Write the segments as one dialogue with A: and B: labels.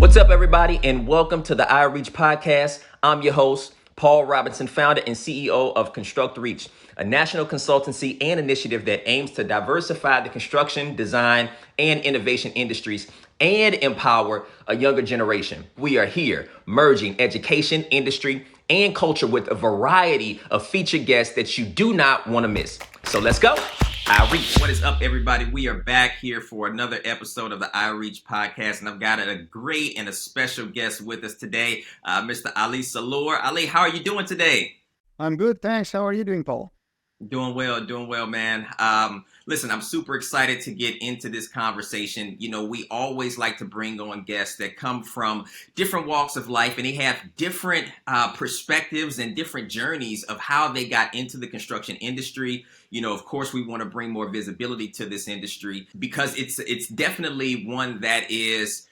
A: What's up, everybody, and welcome to the iReach podcast. I'm your host, Paul Robinson, founder and CEO of ConstructReach, a national consultancy and initiative that aims to diversify the construction, design, and innovation industries and empower a younger generation. We are here merging education, industry, and culture with a variety of featured guests that you do not want to miss. So let's go. iReach. What is up, everybody? We are back here for another episode of the iReach podcast, and I've got a great and a special guest with us today, Mr. Ali Salour. Ali, how are you doing today?
B: I'm good, thanks. How are you doing, Paul?
A: Doing well, man. Listen, I'm super excited to get into this conversation. You know, we always like to bring on guests that come from different walks of life, and they have different perspectives and different journeys of how they got into the construction industry. You know, of course, we want to bring more visibility to this industry because it's definitely one that is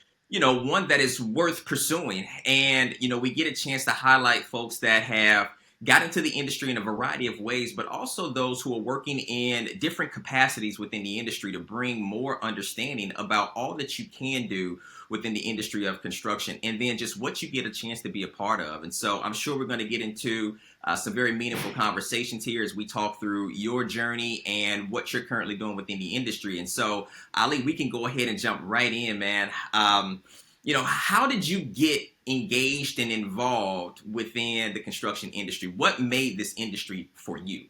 A: worth pursuing. And, you know, we get a chance to highlight folks that have got into the industry in a variety of ways, but also those who are working in different capacities within the industry to bring more understanding about all that you can do within the industry of construction, and then just what you get a chance to be a part of. And so I'm sure we're going to get into some very meaningful conversations here as we talk through your journey and what you're currently doing within the industry. And so, Ali, we can go ahead and jump right in, man. How did you get engaged and involved within the construction industry? What made this industry for you?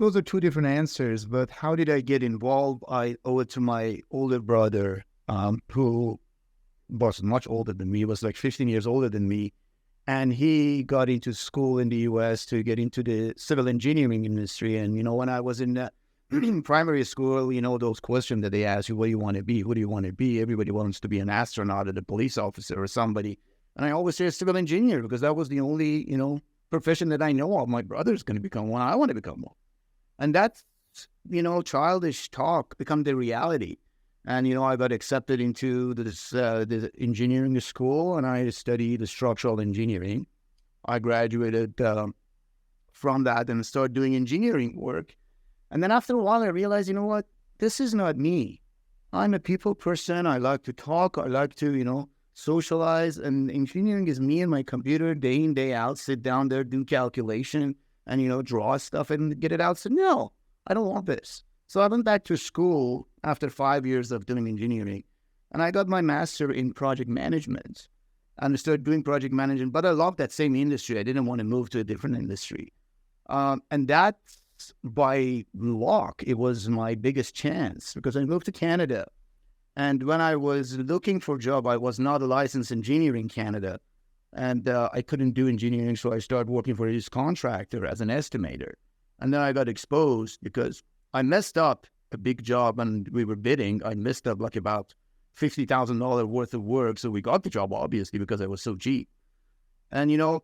B: Those are two different answers, but how did I get involved? I owe it to my older brother, who was much older than me, was like 15 years older than me. And he got into school in the US to get into the civil engineering industry. And, you know, when I was in primary school, you know, those questions that they ask you, what do you want to be? Who do you want to be? Everybody wants to be an astronaut or a police officer or somebody. And I always say a civil engineer because that was the only, you know, profession that I know of. My brother's going to become one. I want to become one. And that's, you know, childish talk become the reality. And, you know, I got accepted into this engineering school, and I studied structural engineering. I graduated from that and started doing engineering work. And then after a while, I realized, you know what, this is not me. I'm a people person. I like to talk. I like to, you know, socialize. And engineering is me and my computer day in, day out, sit down there, do calculation and, you know, draw stuff and get it out. So no, I don't want this. So I went back to school after 5 years of doing engineering, and I got my master in project management and started doing project management. But I loved that same industry. I didn't want to move to a different industry. And that's by luck. It was my biggest chance because I moved to Canada. And when I was looking for a job, I was not a licensed engineer in Canada. And I couldn't do engineering, so I started working for this contractor as an estimator. And then I got exposed because I messed up a big job and we were bidding. I messed up like about $50,000 worth of work. So we got the job, obviously, because I was so cheap. And, you know,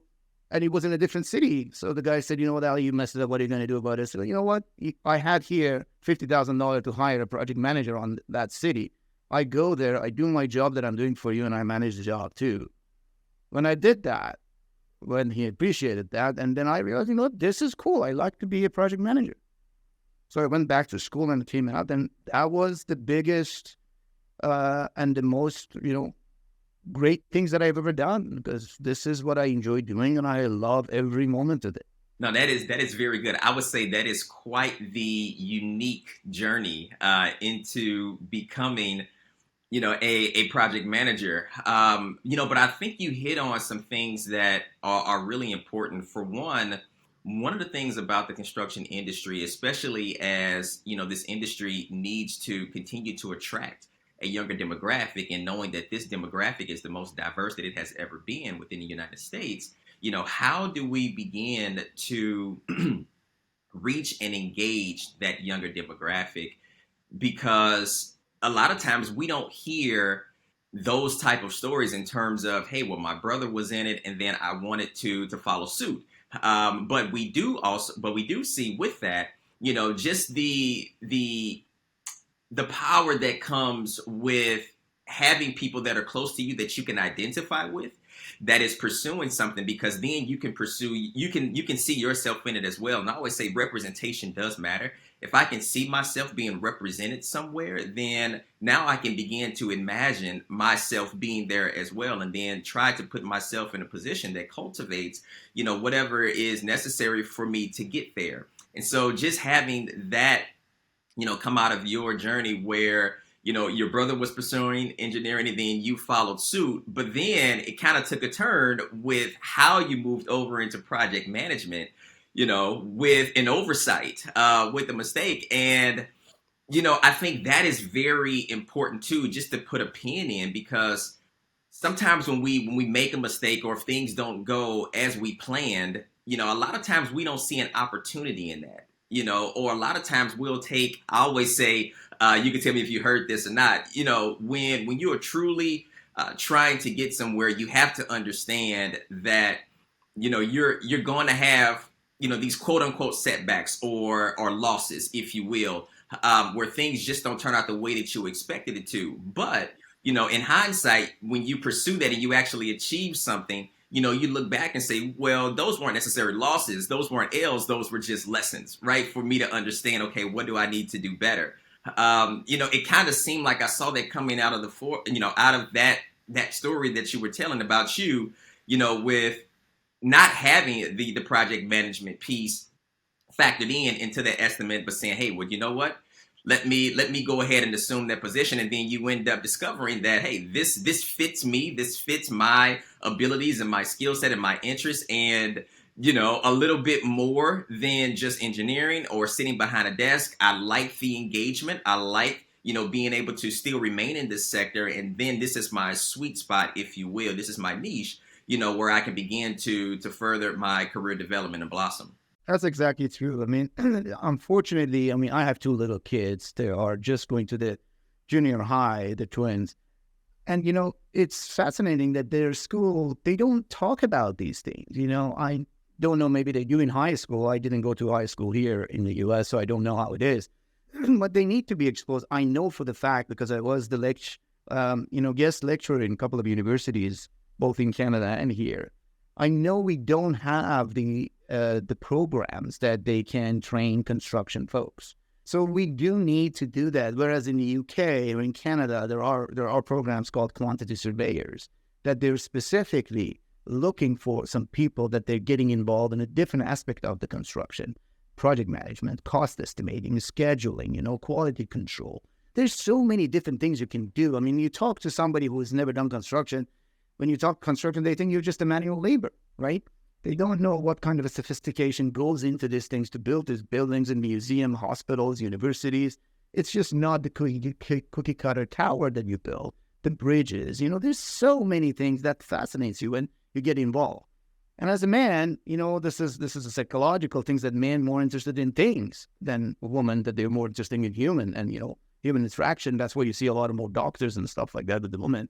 B: and it was in a different city. So the guy said, you know what, Ali, you messed it up. What are you going to do about it? So, you know what? I had here $50,000 to hire a project manager on that city. I go there, I do my job that I'm doing for you, and I manage the job too. When I did that, when he appreciated that, and then I realized, you know what, this is cool. I like to be a project manager. So I went back to school and came out, and that was the biggest and the most, you know, great things that I've ever done because this is what I enjoy doing, and I love every moment of it.
A: No, that is very good. I would say that is quite the unique journey into becoming, you know, a project manager. But I think you hit on some things that are really important. For one of the things about the construction industry, especially as, you know, this industry needs to continue to attract a younger demographic, and knowing that this demographic is the most diverse that it has ever been within the United States, you know, how do we begin to reach and engage that younger demographic? Because a lot of times we don't hear those type of stories in terms of, hey, well, my brother was in it and then I wanted to follow suit. But we do see with that, you know, just the power that comes with having people that are close to you that you can identify with. that is pursuing something, because then you can pursue, you can see yourself in it as well. And I always say representation does matter. If I can see myself being represented somewhere, then now I can begin to imagine myself being there as well, and then try to put myself in a position that cultivates, whatever is necessary for me to get there. And so just having that, come out of your journey where, your brother was pursuing engineering and then you followed suit, but then it kind of took a turn with how you moved over into project management, with an oversight, with a mistake. And, I think that is very important too, just to put a pin in, because sometimes when we make a mistake, or if things don't go as we planned, a lot of times we don't see an opportunity in that, or a lot of times we'll take, I always say, you can tell me if you heard this or not, when you are truly trying to get somewhere, you have to understand that, you're going to have, these quote unquote setbacks or losses, if you will, where things just don't turn out the way that you expected it to. But, in hindsight, when you pursue that and you actually achieve something, you look back and say, well, those weren't necessarily losses. Those weren't L's. Those were just lessons, right? For me to understand, okay, what do I need to do better? It kind of seemed like I saw that coming out of out of that story that you were telling about with not having the project management piece factored into that estimate, but saying, hey, well, you know what? Let me go ahead and assume that position, and then you end up discovering that, hey, this fits me, this fits my abilities and my skill set and my interests, and a little bit more than just engineering or sitting behind a desk. I like the engagement. I like being able to still remain in this sector, and then this is my sweet spot, if you will. This is my niche, where I can begin to further my career development and blossom.
B: That's exactly true. I mean, unfortunately, I have two little kids. They are just going to the junior high, the twins. And, it's fascinating that their school, they don't talk about these things. I don't know, maybe they do in high school. I didn't go to high school here in the US, so I don't know how it is. But they need to be exposed. I know for the fact, because I was the guest lecturer in a couple of universities, both in Canada and here. I know we don't have the programs that they can train construction folks. So we do need to do that. Whereas in the UK or in Canada, there are programs called quantity surveyors that they're specifically looking for some people that they're getting involved in a different aspect of the construction, project management, cost estimating, scheduling, quality control. There's so many different things you can do. I mean, you talk to somebody who has never done construction. When you talk construction, they think you're just a manual labor, right? They don't know what kind of a sophistication goes into these things to build these buildings and museums, hospitals, universities. It's just not the cookie cutter tower that you build, the bridges. There's so many things that fascinates you when you get involved. And as a man, this is a psychological thing, that men more interested in things than a woman, that they're more interested in human and, human interaction. That's why you see a lot of more doctors and stuff like that with the women.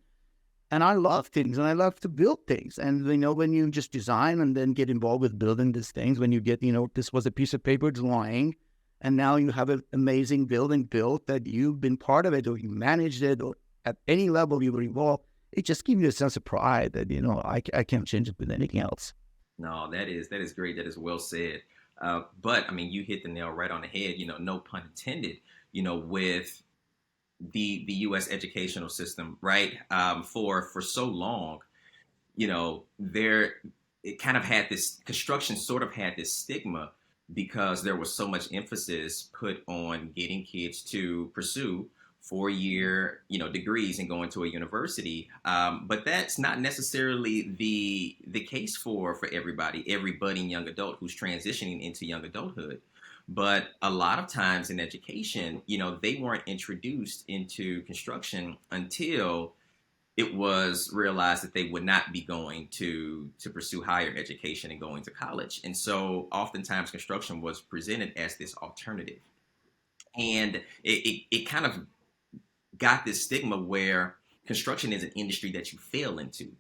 B: And I love things, and I love to build things. And, when you just design and then get involved with building these things, when you get, this was a piece of paper drawing, and now you have an amazing building built that you've been part of it, or you managed it, or at any level you were involved, it just gives you a sense of pride that, I can't change it with anything else.
A: No, that is great. That is well said. But I mean, you hit the nail right on the head. No pun intended. With the U.S. educational system, right? For so long, there, it kind of had this, construction sort of had this stigma, because there was so much emphasis put on getting kids to pursue 4-year, degrees and going to a university. But that's not necessarily the case for everybody, every budding young adult who's transitioning into young adulthood. But a lot of times in education, they weren't introduced into construction until it was realized that they would not be going to pursue higher education and going to college. And so oftentimes construction was presented as this alternative. And it kind of got this stigma where construction is an industry that you fail into.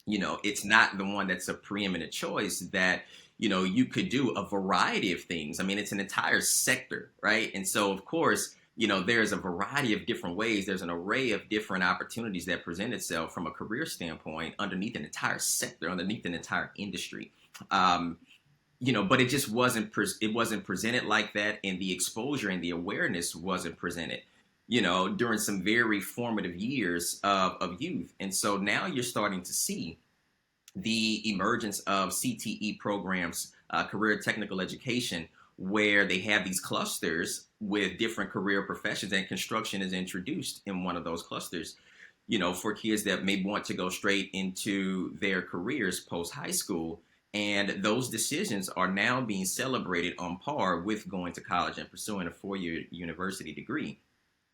A: It's not the one that's a preeminent choice, that you could do a variety of things. I mean, it's an entire sector, right? And so, of course, there's a variety of different ways. There's an array of different opportunities that present itself from a career standpoint underneath an entire sector, underneath an entire industry. But it just wasn't presented like that, and the exposure and the awareness wasn't presented, during some very formative years of youth. And so now you're starting to see the emergence of CTE programs, career technical education, where they have these clusters with different career professions, and construction is introduced in one of those clusters, for kids that may want to go straight into their careers post high school. And those decisions are now being celebrated on par with going to college and pursuing a 4-year university degree.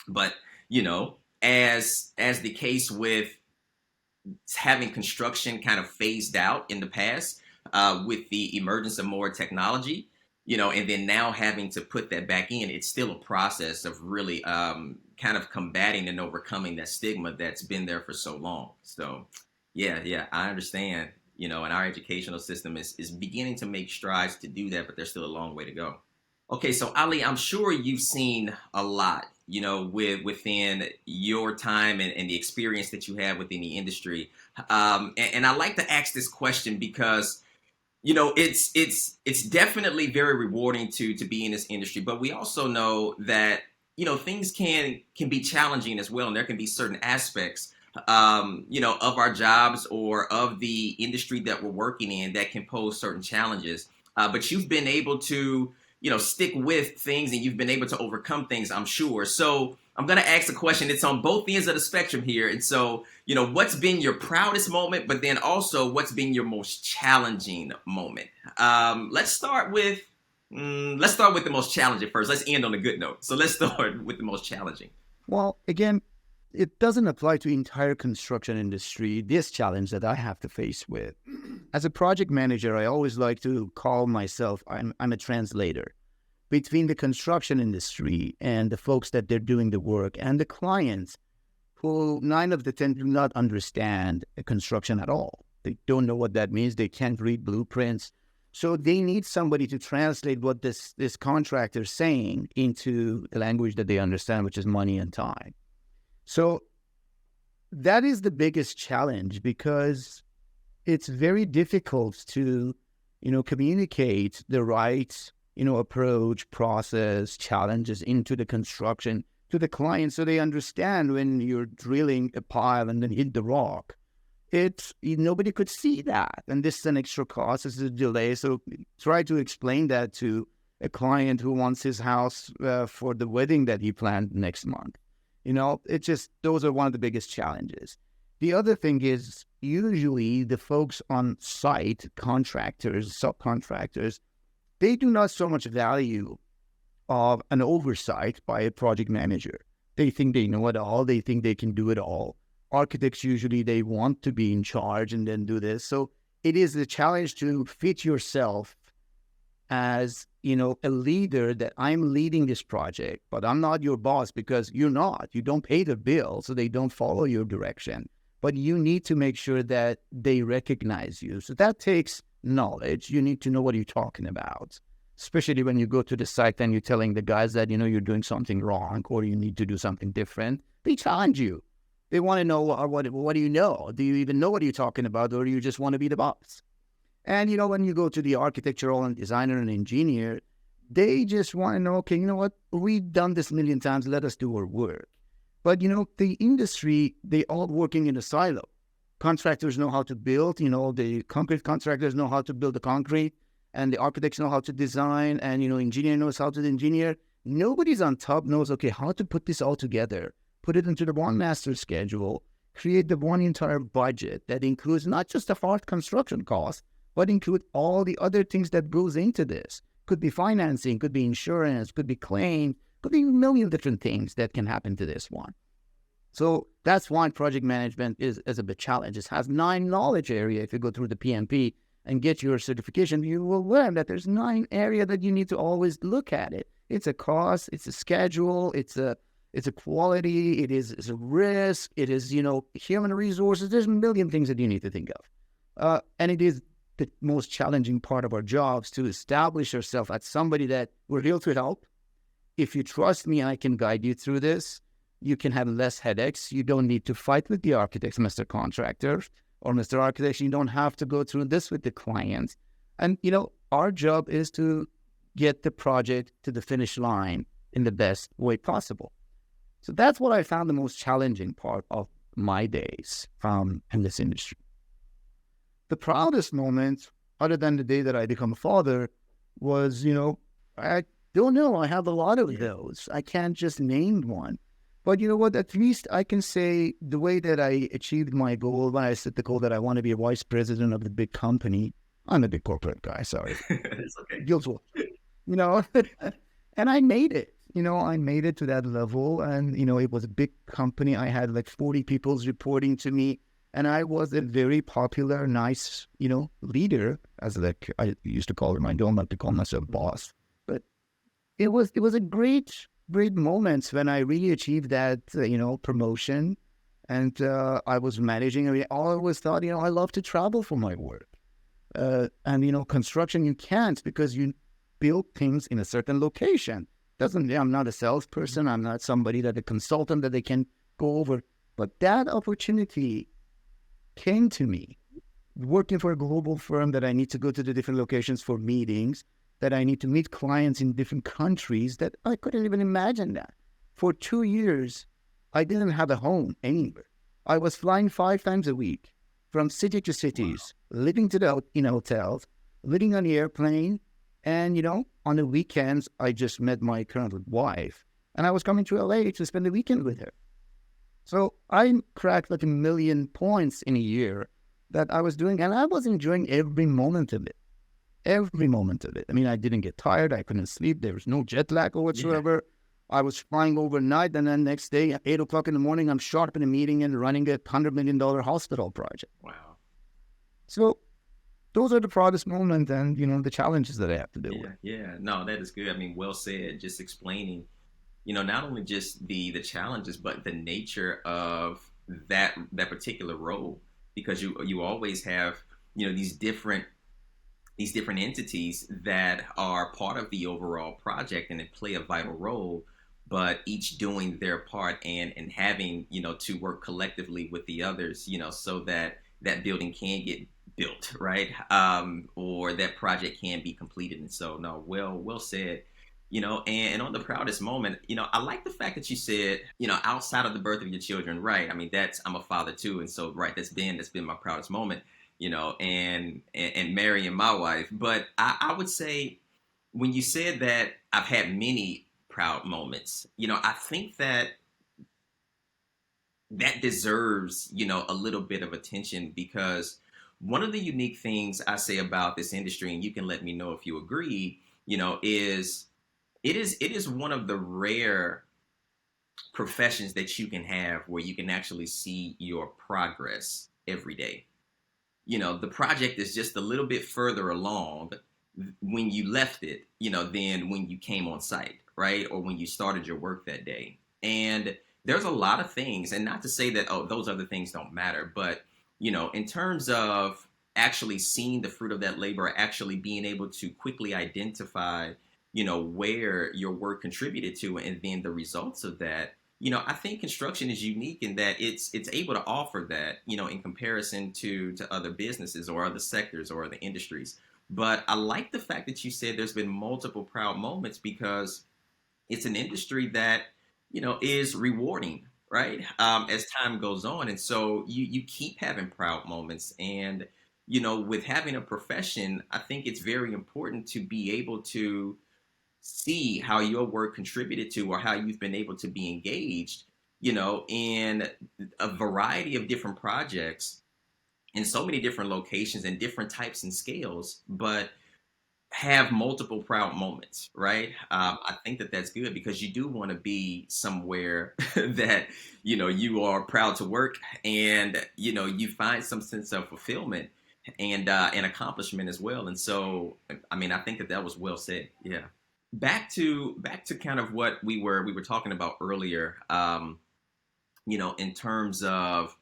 A: But, as the case with having construction kind of phased out in the past, with the emergence of more technology, and then now having to put that back in, it's still a process of really kind of combating and overcoming that stigma that's been there for so long. So, yeah, I understand, and our educational system is beginning to make strides to do that, but there's still a long way to go. Okay, so Ali, I'm sure you've seen a lot, within your time and the experience that you have within the industry. And I like to ask this question because, it's definitely very rewarding to be in this industry, but we also know that, things can be challenging as well, and there can be certain aspects, of our jobs or of the industry that we're working in that can pose certain challenges. But you've been able to, stick with things, and you've been able to overcome things, I'm sure. So I'm going to ask a question. It's on both ends of the spectrum here. And so, what's been your proudest moment, but then also what's been your most challenging moment? Let's start with the most challenging first. Let's end on a good note. So let's start with the most challenging.
B: Well, again, it doesn't apply to the entire construction industry, this challenge that I have to face with. As a project manager, I always like to call myself, I'm a translator between the construction industry and the folks that they're doing the work and the clients, who 9 of the 10 do not understand construction at all. They don't know what that means. They can't read blueprints. So they need somebody to translate what this contractor is saying into a language that they understand, which is money and time. So that is the biggest challenge, because it's very difficult to, communicate the right, approach, process, challenges into the construction to the client, so they understand when you're drilling a pile and then hit the rock. Nobody could see that, and this is an extra cost, this is a delay. So try to explain that to a client who wants his house for the wedding that he planned next month. Those are one of the biggest challenges. The other thing is, usually the folks on site, contractors, subcontractors, they do not so much value of an oversight by a project manager. They think they know it all. They think they can do it all. Architects, usually they want to be in charge and then do this. So it is a challenge to fit yourself as, a leader, that I'm leading this project, but I'm not your boss, because you're not. You don't pay the bill, so they don't follow your direction. But you need to make sure that they recognize you. So that takes knowledge. You need to know what you're talking about, especially when you go to the site and you're telling the guys that, you're doing something wrong or you need to do something different. They challenge you. They want to know, what do you know? Do you even know what you're talking about, or do you just want to be the boss? And, when you go to the architectural and designer and engineer, they just want to know, okay, you know what? We've done this 1,000,000 times. Let us do our work. But, the industry, they all working in a silo. Contractors know how to build, the concrete contractors know how to build the concrete, and the architects know how to design, and, engineer knows how to engineer. Nobody's on top knows, okay, how to put this all together, put it into the one master schedule, create the one entire budget that includes not just the hard construction cost, but include all the other things that goes into this. Could be financing, could be insurance, could be claim, could be a million different things that can happen to this one. So that's why project management is a bit challenge. It has 9 knowledge area. If you go through the PMP and get your certification, you will learn that there's 9 area that you need to always look at it. It's a cost, it's a schedule, it's a quality, it's a risk, it is, human resources. There's a million things that you need to think of. And it is the most challenging part of our jobs to establish yourself as somebody that we're here to help. if you trust me, I can guide you through this. You can have less headaches. You don't need to fight with the architects, Mr. Contractor or Mr. Architect. You don't have to go through this with the client. And, our job is to get the project to the finish line in the best way possible. So that's what I found the most challenging part of my days in this industry. The proudest moment, other than the day that I become a father, was, I don't know. I have a lot of those. I can't just name one. But you know what? At least I can say the way that I achieved my goal, when I set the goal that I want to be a vice president of the big company. I'm a big corporate guy, sorry.
A: It's okay.
B: Guilty. And I made it. I made it to that level. And, it was a big company. I had like 40 people reporting to me. And I was a very popular, nice, leader, as like I used to call him. I don't like to call myself boss. But it was a great moments when I really achieved that, promotion. And I was managing. I always thought, I love to travel for my work. And, construction, you can't, because you build things in a certain location. I'm not a salesperson. I'm not somebody that a consultant that they can go over. But that opportunity came to me, working for a global firm, that I need to go to the different locations for meetings, that I need to meet clients in different countries, that I couldn't even imagine that. For 2 years, I didn't have a home anywhere. I was flying 5 times a week from city to cities, living in hotels, living on the airplane. And, on the weekends, I just met my current wife, and I was coming to LA to spend the weekend with her. So I cracked like 1 million points in a year that I was doing, and I was enjoying every moment of it. Every moment of it. I mean, I didn't get tired. I couldn't sleep. There was no jet lag or whatsoever. Yeah. I was flying overnight, and then next day at 8 o'clock in the morning, I'm sharp in a meeting and running a $100 million hospital project.
A: Wow.
B: So those are the proudest moments and, the challenges that I have to deal with.
A: Yeah. No, that is good. I mean, well said. Just explaining, not only just the challenges, but the nature of that particular role, because you always have, these different entities that are part of the overall project and they play a vital role, but each doing their part and having, to work collectively with the others, so that building can get built, right? Or that project can be completed. And so, no, well said. And on the proudest moment, I like the fact that you said, outside of the birth of your children, right? I mean, I'm a father too. And so, right, that's been my proudest moment, and marrying my wife. But I would say, when you said that I've had many proud moments, I think that deserves, a little bit of attention, because one of the unique things I say about this industry, and you can let me know if you agree, is it is one of the rare professions that you can have where you can actually see your progress every day. The project is just a little bit further along when you left it, than when you came on site, right? Or when you started your work that day. And there's a lot of things, and not to say that, those other things don't matter, but, in terms of actually seeing the fruit of that labor, actually being able to quickly identify, where your work contributed to, and then the results of that, I think construction is unique in that it's able to offer that, in comparison to other businesses or other sectors or other industries. But I like the fact that you said there's been multiple proud moments, because it's an industry that, is rewarding, right? As time goes on. And so you keep having proud moments. And, with having a profession, I think it's very important to be able to see how your work contributed to, or how you've been able to be engaged, in a variety of different projects in so many different locations and different types and scales, but have multiple proud moments, right? I think that that's good, because you do want to be somewhere that, you are proud to work, and, you find some sense of fulfillment and accomplishment as well. And so, I mean, I think that was well said. Yeah. Back to kind of what we were talking about earlier, in terms of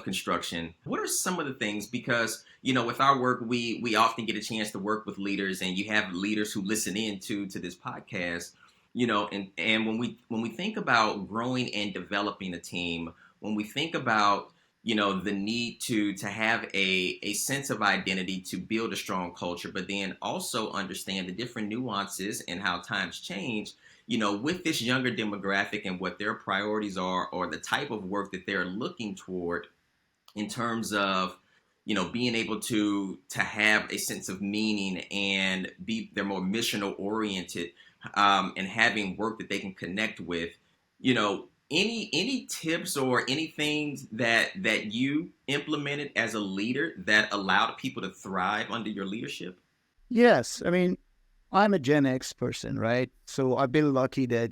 A: construction. What are some of the things, because, with our work, we often get a chance to work with leaders, and you have leaders who listen in to this podcast, And when we think about growing and developing a team, when we think about the need to have a sense of identity to build a strong culture, but then also understand the different nuances and how times change, with this younger demographic and what their priorities are, or the type of work that they're looking toward in terms of being able to have a sense of meaning and they're more missional oriented, and having work that they can connect with. Any tips or anything that you implemented as a leader that allowed people to thrive under your leadership?
B: Yes, I mean, I'm a Gen X person, right? So I've been lucky that,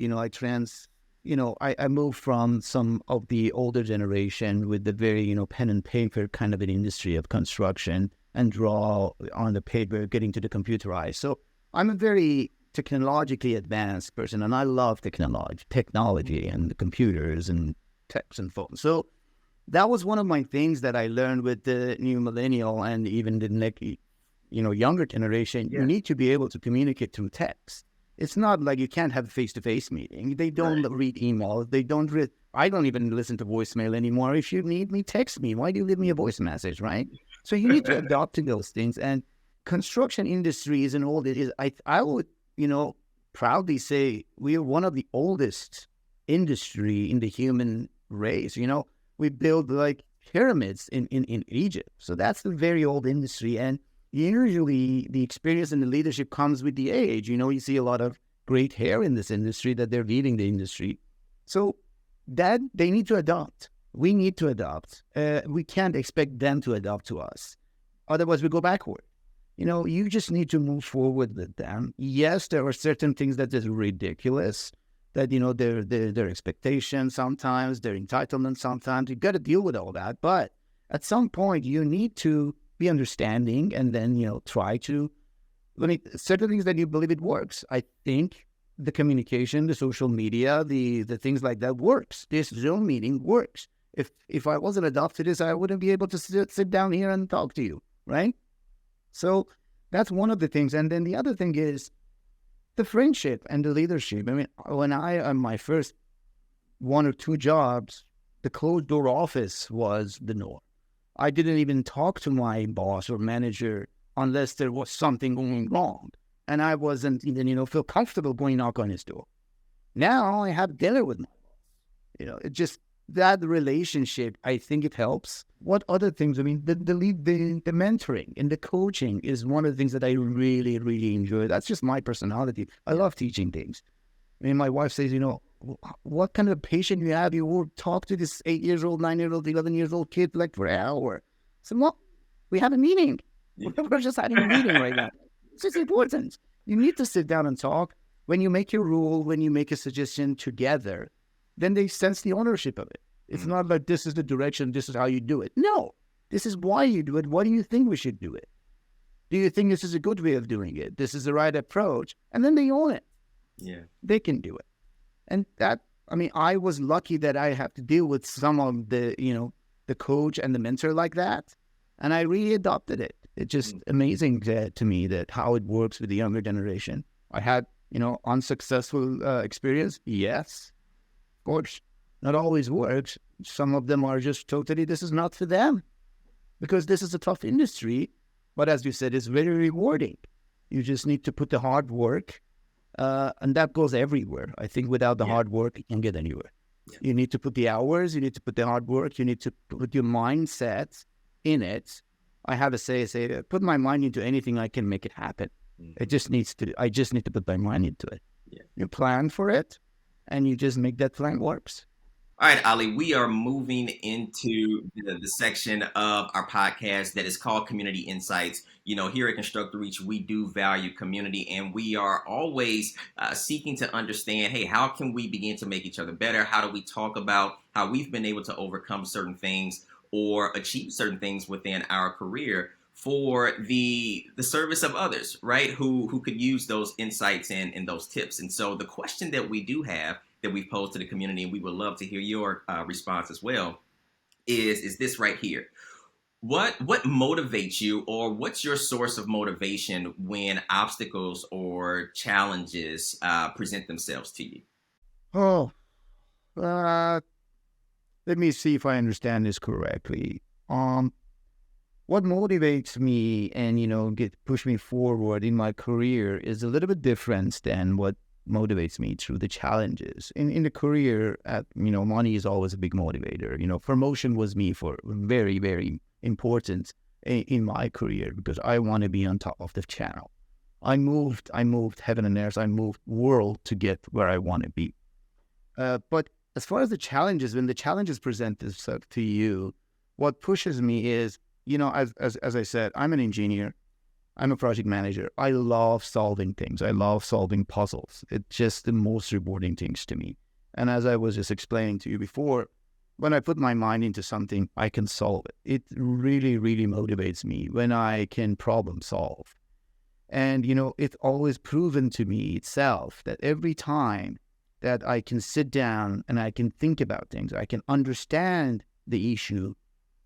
B: I moved from some of the older generation with the very, pen and paper kind of an industry of construction and draw on the paper, getting to the computerized. So I'm a very technologically advanced person, and I love technology and the computers and techs and phones. So that was one of my things that I learned with the new millennial and even the next, younger generation.
A: Yeah.
B: You need to be able to communicate through text. It's not like you can't have a face-to-face meeting. They don't read emails. They don't read. I don't even listen to voicemail anymore. If you need me, text me. Why do you leave me a voice message, right? So you need to adopt to those things. And construction industry is an old. It is. I would proudly say we are one of the oldest industry in the human race. We build like pyramids in Egypt. So that's a very old industry. And usually the experience and the leadership comes with the age. You see a lot of great hair in this industry that they're leading the industry. So that they need to adopt. We need to adopt. We can't expect them to adopt to us. Otherwise, we go backward. You just need to move forward with them. Yes, there are certain things that is ridiculous, that, their expectations sometimes, their entitlement sometimes. You got to deal with all that. But at some point, you need to be understanding and then, try to, certain things that you believe it works. I think the communication, the social media, the things like that works. This Zoom meeting works. If I wasn't adopted this, I wouldn't be able to sit down here and talk to you, right? So that's one of the things. And then the other thing is the friendship and the leadership. I mean, when I, on my first one or two jobs, the closed door office was the norm. I didn't even talk to my boss or manager unless there was something going wrong. And I wasn't even, feel comfortable going knock on his door. Now I have dinner with my boss. It just, that relationship, I think it helps. What other things? I mean, the mentoring and the coaching is one of the things that I really, really enjoy. That's just my personality. I love teaching things. I mean, my wife says, what kind of patient you have? You will talk to this 8-year-old, 9-year-old, 11-year-old kid like for an hour. So, well, we have a meeting. Yeah. We're just having a meeting right now. It's just important. You need to sit down and talk. When you make your rule, when you make a suggestion together, then they sense the ownership of it. It's not like this is the direction, this is how you do it. No, this is why you do it. What do you think we should do it? Do you think this is a good way of doing it? This is the right approach. And then they own it.
A: Yeah.
B: They can do it. And that, I was lucky that I have to deal with some of the, the coach and the mentor like that. And I really adopted it. It's just amazing to me that how it works with the younger generation. I had, unsuccessful experience. Yes. Of course, not always works. Some of them are just totally, this is not for them, because this is a tough industry. But as you said, it's very rewarding. You just need to put the hard work, and that goes everywhere. I think without the hard work, you can't get anywhere. Yeah. You need to put the hours, you need to put the hard work, you need to put your mindset in it. I have a say, put my mind into anything, I can make it happen. I just need to put my mind into it. Yeah. You plan for it, and you just make that plan works.
A: All right, Ali, we are moving into the section of our podcast that is called Community Insights. Here at ConstructReach, we do value community, and we are always seeking to understand, hey, how can we begin to make each other better? How do we talk about how we've been able to overcome certain things or achieve certain things within our career for the service of others, right? Who could use those insights and those tips. And so the question that we do have that we've posed to the community, and we would love to hear your response as well, is this right here. What motivates you, or what's your source of motivation when obstacles or challenges present themselves to you?
B: Oh, uh, let me see if I understand this correctly. Um, what motivates me and get push me forward in my career is a little bit different than what motivates me through the challenges in the career. Money is always a big motivator. Promotion was me for very, very important in my career because I want to be on top of the channel. I moved heaven and earth. I moved world to get where I want to be. But as far as the challenges, when the challenges present themselves to you, what pushes me is, as I said, I'm an engineer. I'm a project manager. I love solving things. I love solving puzzles. It's just the most rewarding things to me. And as I was just explaining to you before, when I put my mind into something, I can solve it. It really, really motivates me when I can problem solve. And, it's always proven to me itself that every time that I can sit down and I can think about things, I can understand the issue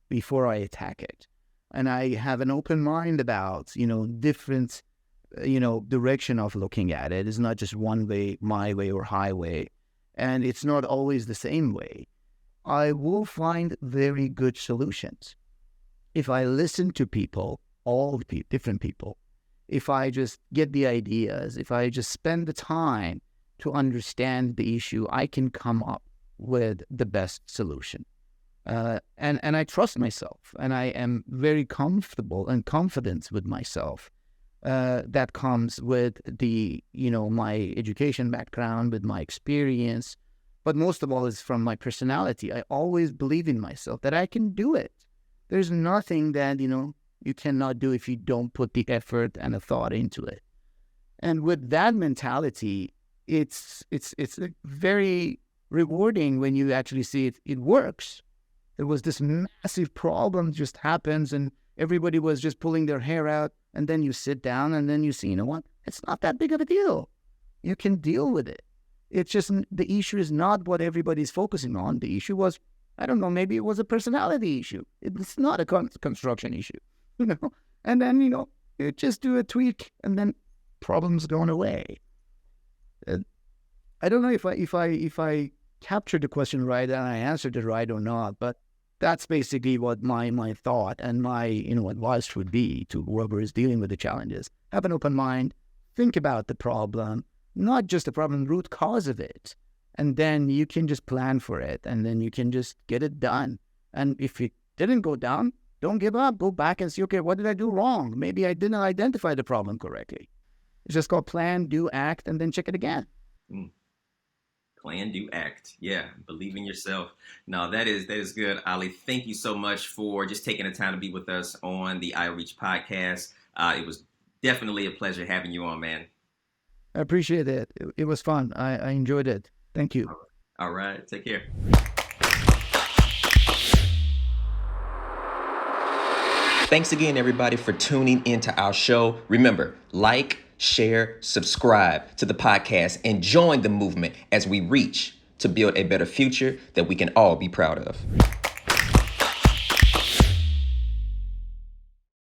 B: before I attack it. And I have an open mind about, different, direction of looking at it. It's not just one way, my way or highway. And it's not always the same way. I will find very good solutions. If I listen to people, different people, if I just get the ideas, if I just spend the time to understand the issue, I can come up with the best solution. And I trust myself, and I am very comfortable and confident with myself. That comes with my education background, with my experience, but most of all is from my personality. I always believe in myself that I can do it. There's nothing that, you cannot do if you don't put the effort and the thought into it. And with that mentality, it's very rewarding when you actually see it works. There was this massive problem just happens and everybody was just pulling their hair out, and then you sit down and then you see, what? It's not that big of a deal. You can deal with it. It's just the issue is not what everybody's focusing on. The issue was, I don't know, maybe it was a personality issue. It's not a construction issue, And then, you just do a tweak and then problem's going away. I don't know if I captured the question right and I answered it right or not, but that's basically what my thought and my advice would be to whoever is dealing with the challenges. Have an open mind, think about the problem, not just the problem, root cause of it, and then you can just plan for it, and then you can just get it done. And if it didn't go down, don't give up. Go back and see, okay, what did I do wrong? Maybe I didn't identify the problem correctly. It's just called plan, do, act, and then check it again.
A: Plan, do, act. Yeah, believe in yourself. No, that is good, Ali. Thank you so much for just taking the time to be with us on the iReach podcast. It was definitely a pleasure having you on, man.
B: I appreciate it. It was fun. I enjoyed it. Thank you.
A: All right. Take care. Thanks again, everybody, for tuning into our show. Remember, like, share, subscribe to the podcast, and join the movement as we reach to build a better future that we can all be proud of.